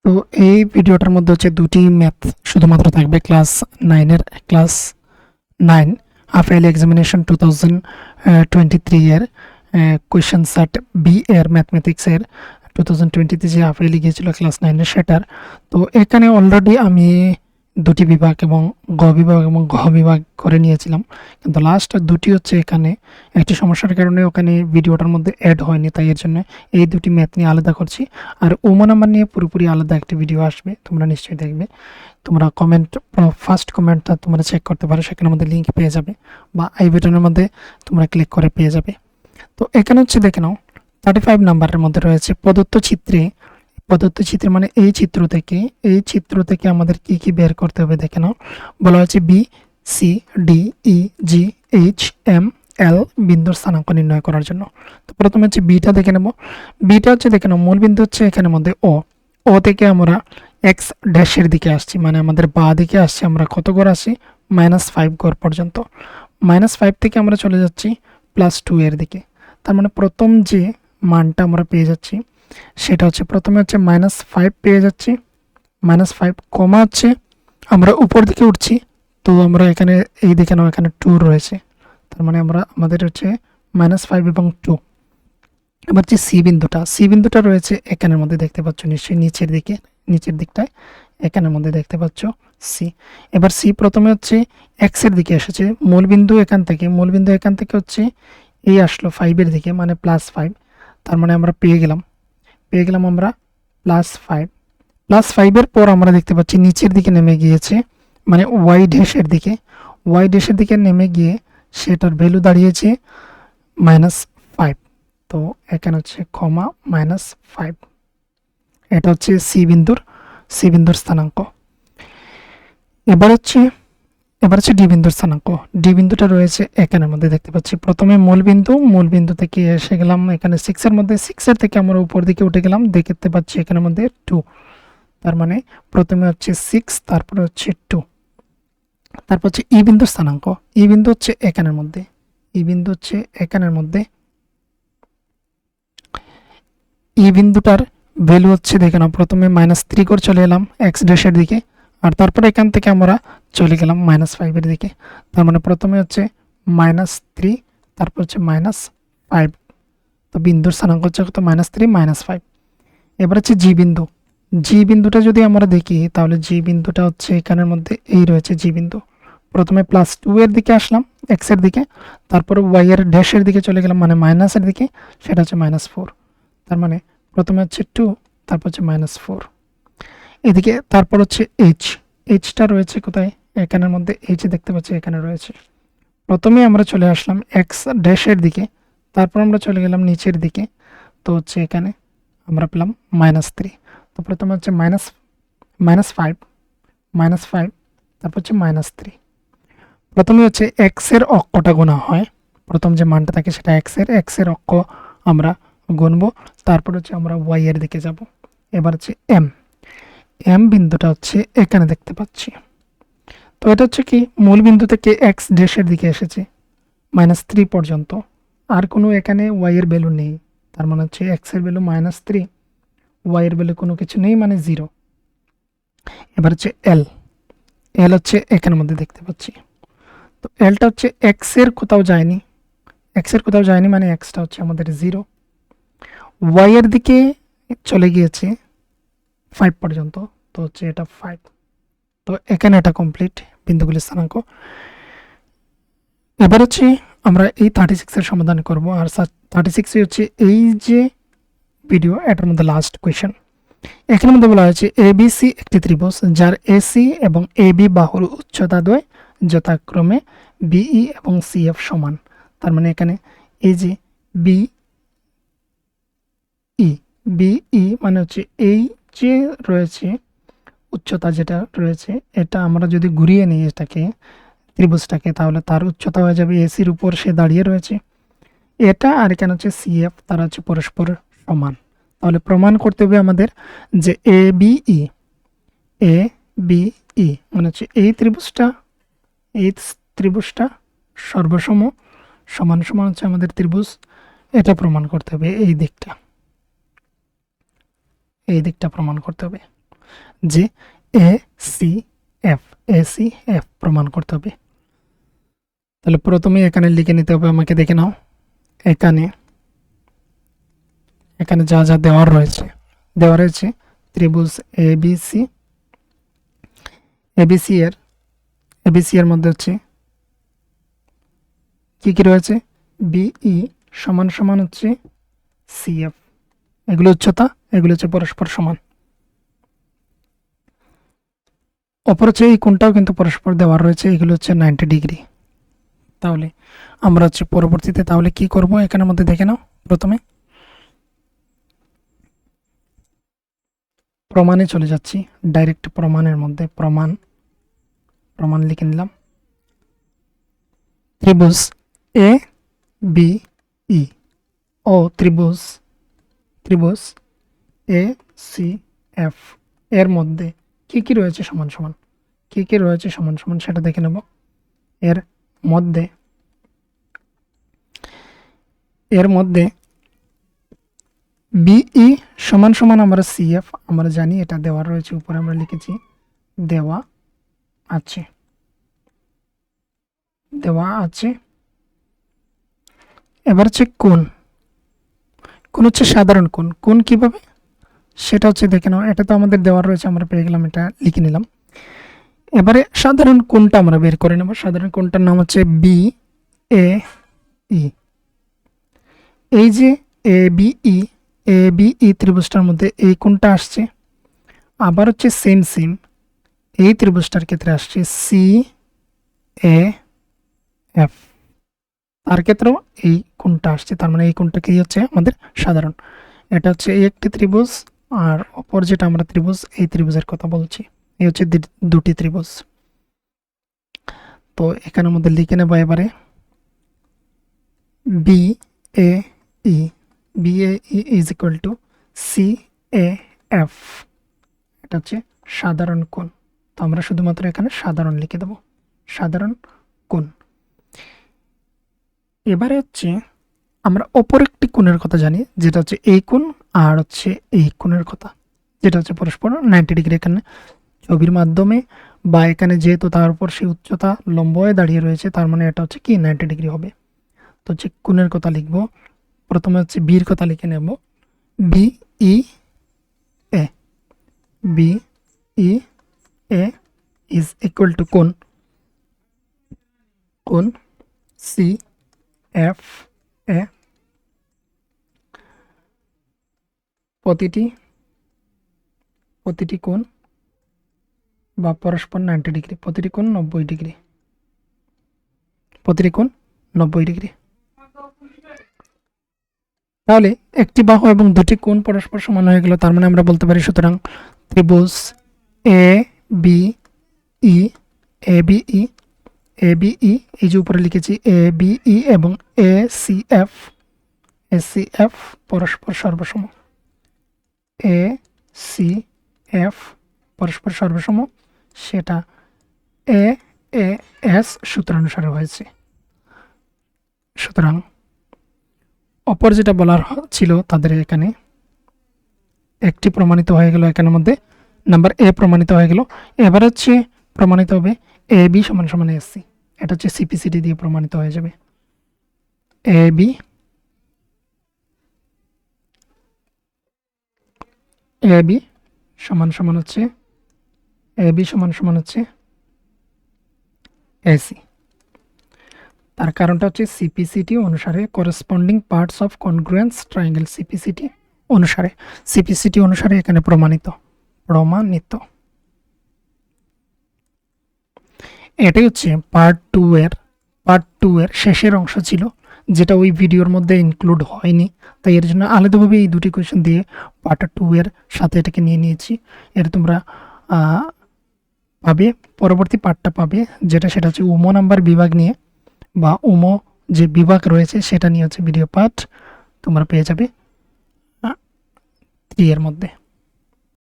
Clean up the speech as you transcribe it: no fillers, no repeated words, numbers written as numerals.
তো এই ভিডিওটার মধ্যে হচ্ছে দুটি ম্যাথ শুধুমাত্র থাকবে ক্লাস 9 হাফ ইয়ারলি এক্সামিনেশন 2023 এর কোয়েশ্চেন সেট বি এর ম্যাথমেটিক্সের 2020 যে হাফ ইয়ারলি গিয়েছিল ক্লাস 9 এর সেটার। তো এখানে অলরেডি আমি দুটি বিভাগ এবং গ বিভাগ এবং ঘ বিভাগ করে নিয়েছিলাম, কিন্তু লাস্ট দুটি হচ্ছে এখানে একটি সমস্যার কারণে ওখানে ভিডিওটার মধ্যে অ্যাড হয়নি, তাই এর জন্য এই দুটি ম্যাথ নিয়ে আলাদা করছি। আর ওমা নাম্বার নিয়ে পুরোপুরি আলাদা একটি ভিডিও আসবে, তোমরা নিশ্চয়ই দেখবে। তোমরা ফার্স্ট কমেন্টটা তোমরা চেক করতে পারো, সেখানে আমাদের লিঙ্ক পেয়ে যাবে বা আই বাটনের মধ্যে তোমরা ক্লিক করে পেয়ে যাবে। তো এখানে হচ্ছে দেখে নাও 35 নাম্বারের মধ্যে রয়েছে প্রদত্ত চিত্রে মানে এই চিত্র থেকে আমাদের কি কি বের করতে হবে দেখে নাও। বলা হয়েছে B C D E G H M L বিন্দুর স্থানাঙ্ক নির্ণয় করার জন্য। তো প্রথমে হচ্ছে বিটা দেখে নেব। বিটা হচ্ছে দেখে নাও মূল বিন্দু হচ্ছে এখানে মধ্যে ও থেকে আমরা এক্স ড্যাশের দিকে আসছি, মানে আমাদের বা দিকে আসছি। আমরা কত ঘর আসি? -5 ঘর পর্যন্ত। -5 থেকে আমরা চলে যাচ্ছি +2 এর দিকে। তার মানে প্রথম যে মানটা আমরা পেয়ে যাচ্ছি সেটা হচ্ছে প্রথমে হচ্ছে -5 পেয়ে যাচ্ছি। -5 কমা হচ্ছে আমরা উপর দিকে উঠছি, তো আমরা এখানে এই দিকে নাও, এখানে 2 রয়েছে। তার মানে আমাদের হচ্ছে -5 এবং 2। এবার যে সি বিন্দুটা রয়েছে এখানের মধ্যে দেখতে পাচ্ছ নিশ্চয়ই, নিচের দিকটায় এখানের মধ্যে দেখতে পাচ্ছ সি। এবার সি প্রথমে হচ্ছে এক্স এর দিকে এসেছে, মূল বিন্দু এখান থেকে হচ্ছে এই আসলো 5 এর দিকে, মানে +5। তার মানে আমরা পেয়ে গেলাম আমরা +5। +5 এর পর আমরা দেখতে পাচ্ছি নিচের দিকে নেমে গিয়েছে, মানে ওয়াই ড্যাশের দিকে নেমে গিয়ে সেটার ভ্যালু দাঁড়িয়েছে -5। তো এখানে হচ্ছে -5। এটা হচ্ছে সি বিন্দুর স্থানাঙ্ক। এবার হচ্ছে ডি বিন্দুর স্থানাঙ্ক। ডি বিন্দুটা রয়েছে এখানের মধ্যে দেখতে পাচ্ছি। প্রথমে মূল বিন্দু থেকে এসে গেলাম এখানে 6 এর মধ্যে, 6 এর থেকে আমরা উপর দিকে উঠে গেলাম, দেখতে পাচ্ছি এখানের মধ্যে 2। তার মানে প্রথমে হচ্ছে 6, তারপরে হচ্ছে 2। তারপর হচ্ছে ই বিন্দুর স্থানাঙ্ক। ই বিন্দু হচ্ছে এখানের মধ্যে, ই বিন্দুটার ভ্যালু হচ্ছে দেখে নাও, প্রথমে -3 করে চলে এলাম এক্স ড্যাশের দিকে, আর তারপরে এখান থেকে আমরা চলে গেলাম -5 এর দিকে। তার মানে প্রথমে হচ্ছে -3, তারপর হচ্ছে -5। তো বিন্দুর স্থানাঙ্ক হচ্ছে কত? -3 -5। এবার হচ্ছে জি বিন্দুটা যদি আমরা দেখি, তাহলে জি বিন্দুটা হচ্ছে এখানের মধ্যে এই রয়েছে জি বিন্দু। প্রথমে +2 এর দিকে আসলাম এক্স এর দিকে, তারপরে ওয়াই এর ড্যাশের দিকে চলে গেলাম, মানে মাইনাসের দিকে, সেটা হচ্ছে -4। তার মানে প্রথমে হচ্ছে 2, তারপর হচ্ছে -4 এদিকে। তারপর হচ্ছে এইচটা রয়েছে কোথায়? এখানের মধ্যে এইচ দেখতে পাচ্ছি এখানে রয়েছে। প্রথমে আমরা চলে আসলাম এক্স ড্যাশের দিকে, তারপর আমরা চলে গেলাম নিচের দিকে, তো হচ্ছে এখানে আমরা পেলাম -3। তো প্রথমে হচ্ছে -5, তারপর হচ্ছে -3। প্রথমে হচ্ছে এক্স এর অক্ষটা গোনা হয়, প্রথম যে মানটা থাকে সেটা এক্স এর অক্ষ আমরা গুনবো, তারপর হচ্ছে আমরা ওয়াই এর দিকে যাব। এবার হচ্ছে এম বিন্দুটা হচ্ছে এখানে দেখতে পাচ্ছি। তো এটা হচ্ছে কি, মূল বিন্দু থেকে এক্স ড্যাশের দিকে এসেছে -3 পর্যন্ত, আর কোনো এখানে ওয়াই এর ভ্যালু নেই। তার মানে হচ্ছে এক্স এর ভ্যালু -3, ওয়াই এর ভ্যালু কোনো কিছু নেই, মানে 0। এবার হচ্ছে এল হচ্ছে এখানের মধ্যে দেখতে পাচ্ছি। তো এলটা হচ্ছে এক্স এর কোথাও যায়নি, মানে এক্সটা হচ্ছে আমাদের 0। ওয়াই এর দিকে চলে গিয়েছে 5 পর্যন্ত, তো হচ্ছে এটা 5। তো এখানে এটা কমপ্লিট বিন্দুগুলির স্থানাঙ্ক। এবার হচ্ছে আমরা এই 36 এর সমাধান করব, আর 36 হচ্ছে এই যে ভিডিও এটার মধ্যে লাস্ট কোয়েশ্চেন। এখানের মধ্যে বলা হয়েছে এবিসি একটি ত্রিভুজ যার এসি এবং এবি বাহুর উচ্চতা দ্বয় যথাক্রমে বিই এবং সিএফ সমান। তার মানে এখানে এই যে বিই মানে হচ্ছে এই যে রয়েছে উচ্চতা যেটা রয়েছে, এটা আমরা যদি ঘুরিয়ে নিই এটাকে ত্রিভুজটাকে, তাহলে তার উচ্চতা হয়ে যাবে এসির উপর সে দাঁড়িয়ে রয়েছে এটা, আর এখানে হচ্ছে সিএফ, তারা হচ্ছে পরস্পর সমান। তাহলে প্রমাণ করতে হবে আমাদের যে এ বিই মানে হচ্ছে এই ত্রিভুজটা সর্বসম সমান হচ্ছে আমাদের ত্রিভুজ। এটা প্রমাণ করতে হবে, এই দিকটা প্রমাণ করতে হবে। যে এ সি এফ প্রমাণ করতে হবে। তাহলে প্রথমে এখানে লিখে নিতে হবে আমাকে, দেখে নাও এখানে যা যা দেওয়া রয়েছে ত্রিভুজ এবিসি এর মধ্যে হচ্ছে কি রয়েছে, বিই সমান সমান হচ্ছে সিএফ, এগুলো উচ্চতা, এগুলো হচ্ছে পরস্পর সমান। অপর হচ্ছে এই কোণটাও কিন্তু পরস্পর দেওয়া রয়েছে, এগুলো হচ্ছে 90 ডিগ্রি। তাহলে আমরা হচ্ছে পরবর্তীতে তাহলে কি করব, এখানের মধ্যে দেখে নাও, প্রথমে প্রমাণে চলে যাচ্ছি, ডাইরেক্ট প্রমাণের মধ্যে প্রমাণ লিখে নিলাম। ত্রিভুজ এ বি ই ও ত্রিভুজ এ সি এফ এর মধ্যে কি রয়েছে সমান সমান, কি রয়েছে সমান সমান সেটা দেখে নেব। এর মধ্যে বিই সমান সমান আমরা সিএফ আমরা জানি, এটা দেওয়া রয়েছে, উপরে আমরা লিখেছি দেওয়া আছে। এবার হচ্ছে কোণ হচ্ছে সাধারণ কোণ কিভাবে সেটা হচ্ছে দেখে নাও। এটা তো আমাদের দেওয়া রয়েছে, আমরা পেয়ে গেলাম, এটা লিখে নিলাম। এবারে সাধারণ কোণটা আমরা বের করে নেব। সাধারণ কোণটার নাম হচ্ছে বি এ ই। এই যে এ বিই ত্রিভুজটার মধ্যে এই কোণটা আসছে, আবার হচ্ছে সেম এই ত্রিভুজটার ক্ষেত্রে আসছে সি এ এফ, তার ক্ষেত্রেও এই কোণটা আসছে, তার মানে এই কোণটা কি হচ্ছে আমাদের সাধারণ। এটা হচ্ছে এই একটি ত্রিভুজ, আর অপর যেটা আমরা ত্রিভুজ, এই ত্রিভুজের কথা বলছি, এই হচ্ছে দুটি ত্রিভুজ। তো এখানের মধ্যে লিখে নেব এবারে B A E is equal to C A F, এটা হচ্ছে সাধারণ কোণ। তো আমরা শুধুমাত্র এখানে সাধারণ লিখে দেব, সাধারণ কোণ। এবারে হচ্ছে আমরা অপর একটি কোণের কথা জানি, যেটা হচ্ছে এই কোণ, আর হচ্ছে এই কোণের কথা, যেটা হচ্ছে পরস্পর 90 ডিগ্রি। এখানে ছবির মাধ্যমে বা এখানে যেহেতু তার উপর সেই উচ্চতা লম্ব হয়ে দাঁড়িয়ে রয়েছে, তার মানে এটা হচ্ছে কি 90 ডিগ্রি হবে। তো হচ্ছে কোণের কথা লিখব, প্রথমে হচ্ছে বির কথা লিখে নেব, B E A is equal two কোণ সি এফ এ, প্রতিটি কোণ বা পরস্পর 90 ডিগ্রি, প্রতিটি কোণ 90 ডিগ্রি। তাহলে একটি বাহু এবং দুটি কোণ পরস্পর সমান হয়ে গেল, তার মানে আমরা বলতে পারি সুতরাং ত্রিভুজ এ বি ই এই যে উপরে লিখেছি এ বি ই এবং এ সি এফ পরস্পর সর্বসম, এ সি এফ পরস্পর সর্বসম, সেটা এ এস সূত্রানুসারে হয়েছে। সুতরাং অপর যেটা বলার ছিল তাদের এখানে একটি প্রমাণিত হয়ে গেল, এখানের মধ্যে নাম্বার এ প্রমাণিত হয়ে গেল। এবার হচ্ছে প্রমাণিত হবে এ বি সমান সমান এসি, এটা হচ্ছে সিপিসিটি দিয়ে প্রমাণিত হয়ে যাবে। এ বি সমান সমান হচ্ছে এসি। তার কারণটা হচ্ছে সিপিসিটি অনুসারে corresponding parts of congruence triangle, CPCT অনুসারে এখানে প্রমাণিত। এটাই হচ্ছে পার্ট টু এর শেষের অংশ ছিল, যেটা ওই ভিডিওর মধ্যে ইনক্লুড হয়নি, তাই এর জন্য আলাদাভাবে এই দুটি কোয়েশ্চেন দিয়ে পার্ট 2 এর সাথে এটাকে নিয়ে নিয়েছি। এর তোমরা পাবে পরবর্তী পার্টটা পাবে, সেটা হচ্ছে উমো নাম্বার বিভাগ নিয়ে, বা উমো যে বিভাগ রয়েছে সেটা নিয়ে হচ্ছে ভিডিও পার্ট তোমরা পেয়ে যাবে 3 এর মধ্যে।